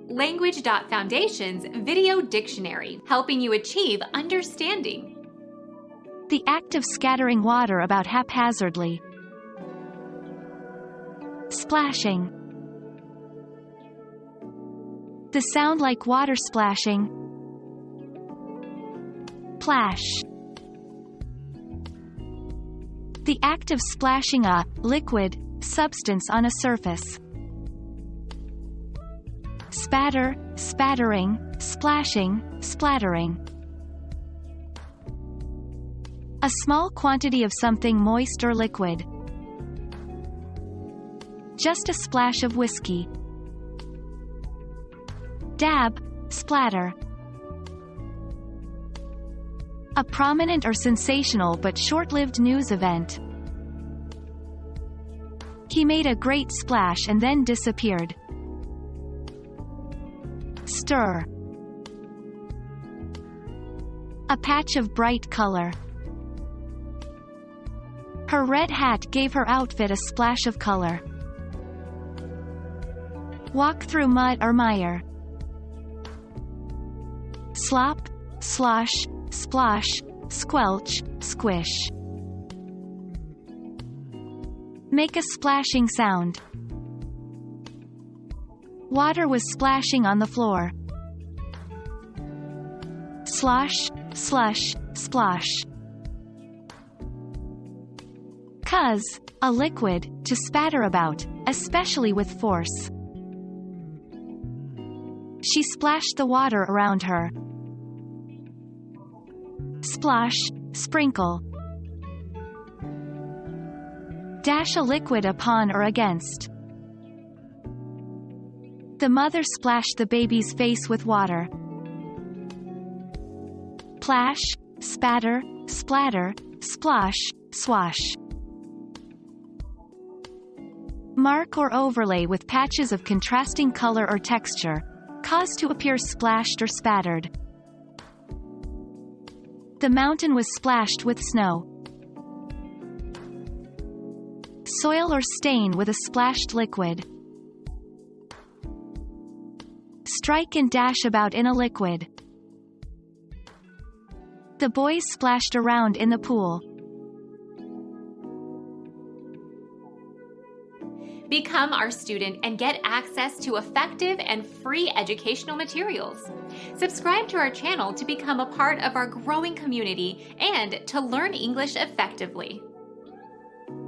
Language.Foundation's Video Dictionary, helping you achieve understanding. The act of scattering water about haphazardly. Splashing. The sound like water splashing. Plash. The act of splashing a liquid substance on a surface. Spatter, spattering, splashing, splattering. A small quantity of something moist or liquid. Just a splash of whiskey. Dab, splatter. A prominent or sensational but short-lived news event. He made a great splash and then disappeared. Stir. A patch of bright color. Her red hat gave her outfit a splash of color. Walk through mud or mire. Slop, slosh, splosh, squelch, squish. Make a splashing sound. Water was splashing on the floor. Slosh, slush, splosh. Cuz, a liquid, to spatter about, especially with force. She splashed the water around her. Splosh, sprinkle. Dash a liquid upon or against. The mother splashed the baby's face with water. Plash, spatter, splatter, splosh, swash. Mark or overlay with patches of contrasting color or texture, cause to appear splashed or spattered. The mountain was splashed with snow. Soil or stain with a splashed liquid. Strike and dash about in a liquid. The boys splashed around in the pool. Become our student and get access to effective and free educational materials. Subscribe to our channel to become a part of our growing community and to learn English effectively.